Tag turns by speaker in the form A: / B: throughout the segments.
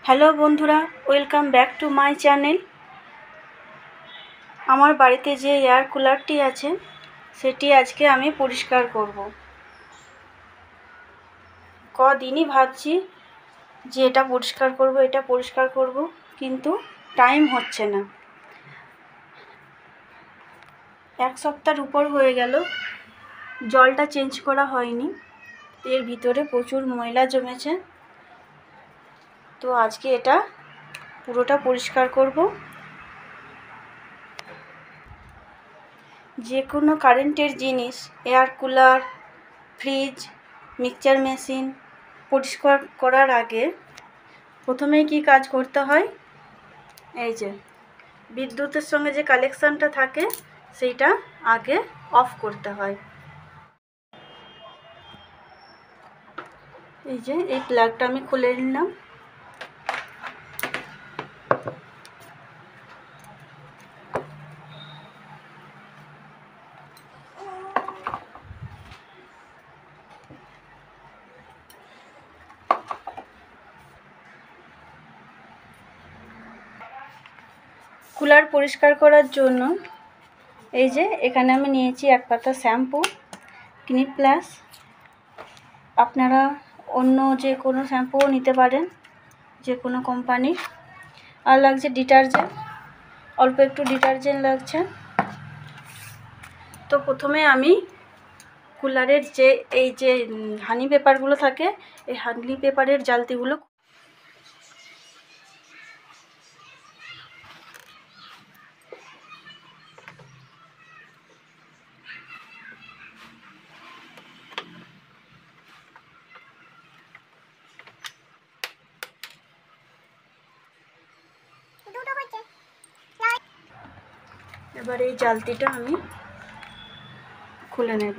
A: Hello বন্ধুরা, welcome back to my channel. আমার বাড়িতে যে এয়ার কুলারটি আছে সেটি আজকে আমি পরিষ্কার করব। কদিনই ভাবছি যে এটা পরিষ্কার করব, কিন্তু টাইম হচ্ছে না। এক সপ্তাহের উপর হয়ে গেল জলটা চেঞ্জ করা হয়নি। এর ভিতরে প্রচুর ময়লা জমেছে, তো আজকে এটা পুরোটা পরিষ্কার করব। যে কোনো কারেন্টের জিনিস, air cooler, fridge, mixture machine পরিষ্কার করার আগে প্রথমেই কি কাজ করতে হয়, এই যে বিদ্যুতের সঙ্গে যে কানেকশানটা থাকে সেইটা আগে অফ করতে হয়। এই যে এই প্লাগটা আমি খুলে নিলাম। কুলার পরিষ্কার করার জন্য এই যে এখানে আমি নিয়েছি এক পাতা শ্যাম্পু, ক্লিনিক প্লাস। আপনারা অন্য যে কোনো শ্যাম্পুও নিতে পারেন, যে কোনো কোম্পানির। আর লাগছে ডিটারজেন্ট, অল্প একটু ডিটারজেন্ট লাগছে। তো প্রথমে আমি কুলারের যে এই যে হানি পেপারগুলো থাকে, এই হানি পেপারের জালতিগুলো এবার এই জালতিটা আমি খুলে নেব।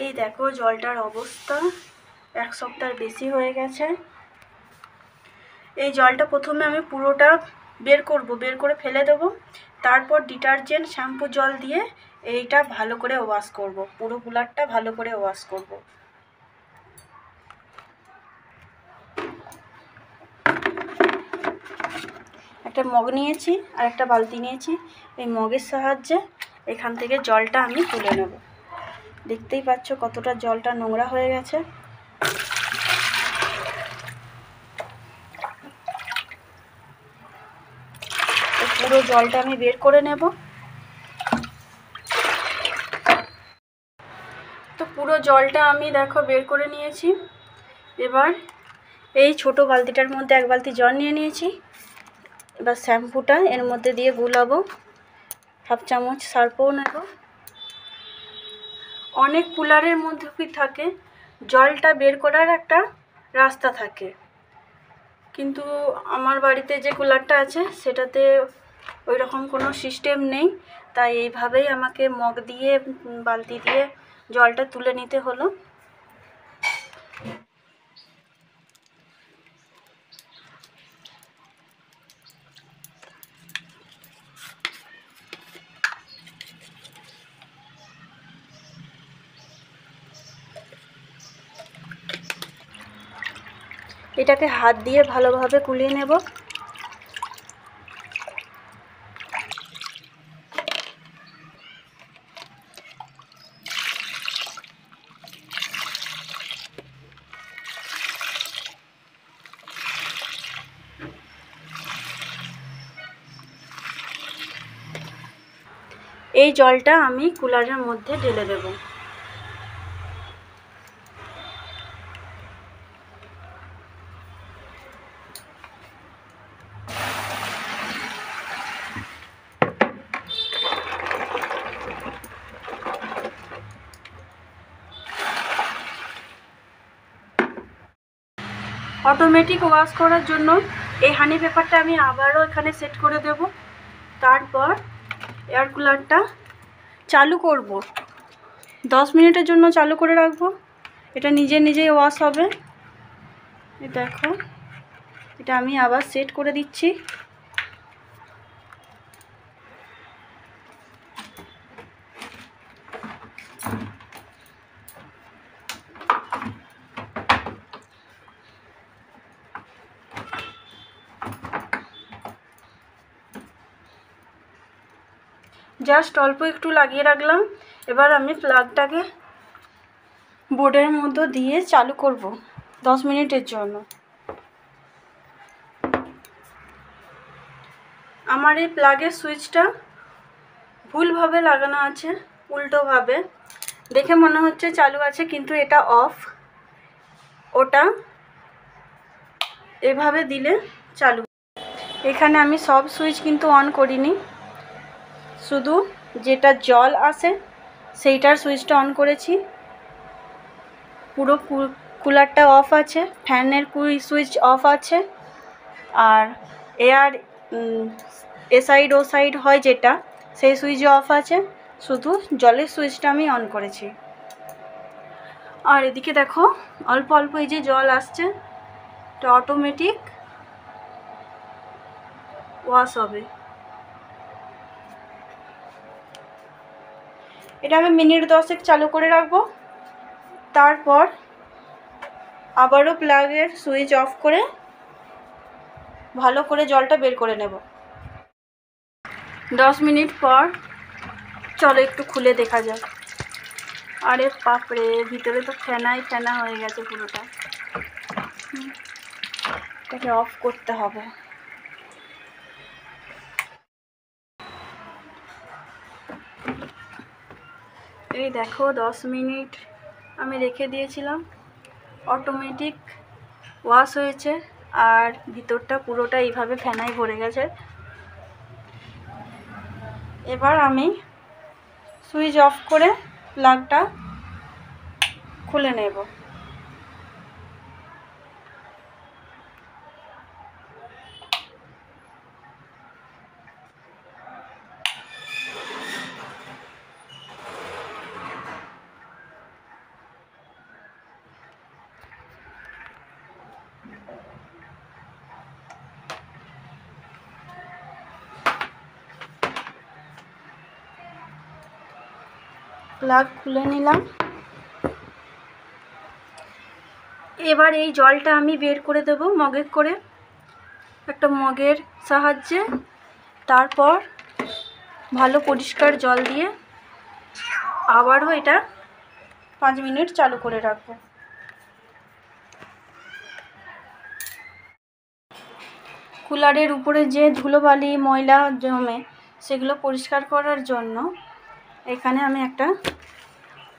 A: এই দেখো জলটার অবস্থা, এক সপ্তাহ বেশি হয়ে গেছে। এই জলটা প্রথমে আমি পুরোটা বের করে ফেলে দেব। তারপর ডিটারজেন্ট শ্যাম্পু জল দিয়ে এইটা ভালো করে ওয়াশ করব, পুরো কুলারটা ভালো করে ওয়াশ করব। একটা মগ নিয়েছি আর একটা বালতি নিয়েছি। এই মগের সাহায্যে এখান থেকে জলটা আমি তুলে নেব। দেখতেই পাচ্ছ কতটা জলটা নোংরা হয়ে গেছে। পুরো জলটা আমি বের করে নেব। তো পুরো জলটা আমি দেখো বের করে নিয়েছি। এবার এই ছোট বালতিটার মধ্যে এক বালতি জল নিয়ে নিয়েছি। এবার শ্যাম্পুটা এর মধ্যে দিয়ে গুলাবো, হাফ চামচ সার্ফও নেব। অনেক কুলারের মধ্যে কি থাকে, জলটা বের করার একটা রাস্তা থাকে, কিন্তু আমার বাড়িতে যে কুলারটা আছে সেটাতে ওই রকম কোনো সিস্টেম নেই। তাই এইভাবেই আমাকে মগ দিয়ে বালতি দিয়ে জলটা তুলে নিতে হলো। এটাকে হাত দিয়ে ভালোভাবে কুলিয়ে নেব। এই জলটা আমি কুলারের মধ্যে ঢেলে দেব। অটোমেটিক ওয়াশ করার জন্য এই হানি পেপারটা আমি আবারও এখানে সেট করে দেব। তারপর এয়ার কুলারটা চালু করব, 10 মিনিটের জন্য চালু করে রাখবো। এটা নিজে নিজেই ওয়াশ হবে। দেখো এটা আমি আবার সেট করে দিচ্ছি। জাস্ট অল্প একটু লাগিয়ে রাখলাম। এবার আমি প্লাগটাকে বোর্ডের মধ্যে দিয়ে চালু করব 10 মিনিটের জন্য। আমার এই প্লাগের সুইচটা ভুলভাবে লাগানো আছে, উল্টোভাবে। দেখে মনে হচ্ছে চালু আছে, কিন্তু এটা অফ। ওটা এভাবে দিলে চালু। এখানে আমি সব সুইচ কিন্তু অন করিনি, শুধু যেটা জল আসে সেইটার সুইচটা অন করেছি। পুরো কুলারটা অফ আছে, ফ্যানের সুইচ অফ আছে, আর এয়ার এ সাইড ও সাইড হয় যেটা, সেই সুইচ অফ আছে। শুধু জলের সুইচটা আমি অন করেছি। আর এদিকে দেখো অল্প অল্প এই যে জল আসছে, এটা অটোমেটিক ওয়াশ হবে। এটা আমি মিনিট 10 চালু করে রাখবো। তারপর আবারও প্লাগের সুইচ অফ করে ভালো করে জলটা বের করে নেব। 10 মিনিট পর চলো একটু খুলে দেখা যাক। আরে বাপরে, ভিতরে তো ফেনাই ফেনা হয়ে গেছে পুরোটা। এটাকে অফ করতে হবে। এই দেখো 10 মিনিট আমি রেখে দিয়েছিলাম, অটোমেটিক ওয়াশ হয়েছে, আর ভিতরটা পুরোটা এইভাবে ফেনায় ভরে গেছে। এবার আমি সুইচ অফ করে প্লাগটা খুলে নেব। প্লাগ খুলে নিলাম। এবার এই জলটা আমি বের করে দেব মগে করে, একটা মগের সাহায্যে। তারপর ভালো পরিষ্কার জল দিয়ে আবারও এটা 5 মিনিট চালু করে রাখবো। কুলারের উপরে যে ধুলোবালি ময়লা জমে, সেগুলো পরিষ্কার করার জন্য এখানে আমি একটা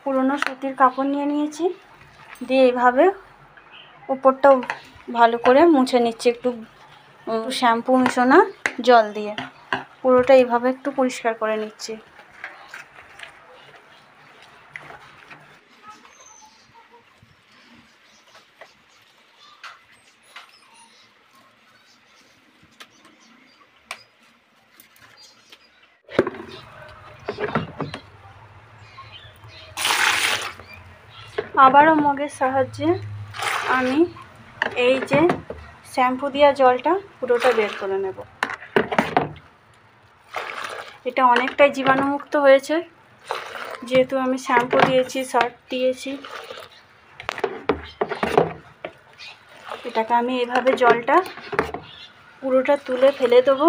A: পুরনো সুতির কাপড় নিয়ে নিয়েছি, দিয়ে এইভাবে উপরটাও ভালো করে মুছে নিচ্ছি, একটু শ্যাম্পু মেশানো জল দিয়ে পুরোটা এইভাবে একটু পরিষ্কার করে নিচ্ছি। আবারও মগের সাহায্যে আমি এই যে শ্যাম্পু দেওয়া জলটা পুরোটা বের করে নেব। এটা অনেকটাই জীবাণুমুক্ত হয়েছে, যেহেতু আমি শ্যাম্পু দিয়েছি, সার্ফ দিয়েছি। এটাকে আমি এভাবে জলটা পুরোটা তুলে ফেলে দেবো।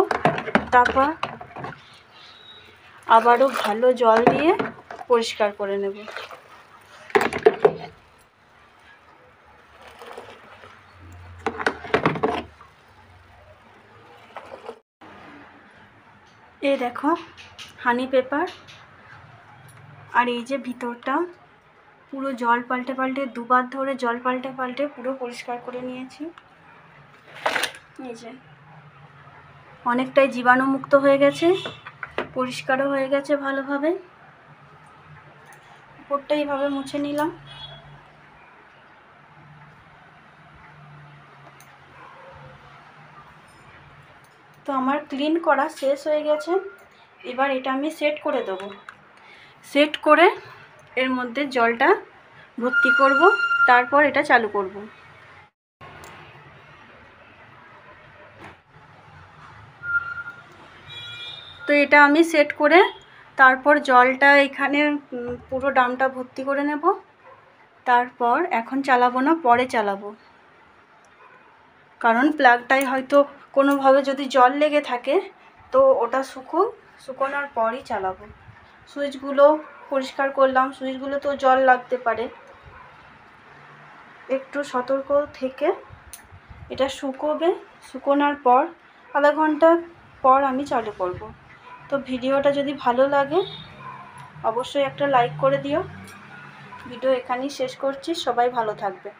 A: তারপর আবারও ভালো জল দিয়ে পরিষ্কার করে নেব। এই দেখো হানি পেপার, আর এই যে ভিতরটা পুরো জল পাল্টে পাল্টে, দুবার ধরে জল পাল্টে পাল্টে পুরো পরিষ্কার করে নিয়েছি। এই যে অনেকটাই জীবাণুমুক্ত হয়ে গেছে, পরিষ্কারও হয়ে গেছে ভালোভাবে। উপরটা এইভাবে মুছে নিলাম। তো আমার ক্লিন করা শেষ হয়ে গেছে। এবার এটা আমি সেট করে দেবো। সেট করে এর মধ্যে জলটা ভর্তি করব, তারপর এটা চালু করব। তো এটা আমি সেট করে তারপর জলটা এখানে পুরো ড্রামটা ভর্তি করে নেব। তারপর এখন চালাবো না, পরে চালাবো, কারণ প্লাগটায় হয়তো কোনোভাবে যদি জল লেগে থাকে তো ওটা শুকোনোর পরই চালাবো। সুইচগুলো পরিষ্কার করলাম, সুইচগুলো তো জল লাগতে পারে, একটু সতর্ক থেকে এটা শুকোনোর পর আধা ঘন্টা পর আমি চালু করব। তো ভিডিওটা যদি ভালো লাগে অবশ্যই একটা লাইক করে দিও। ভিডিও এখানেই শেষ করছি, সবাই ভালো থাকবে।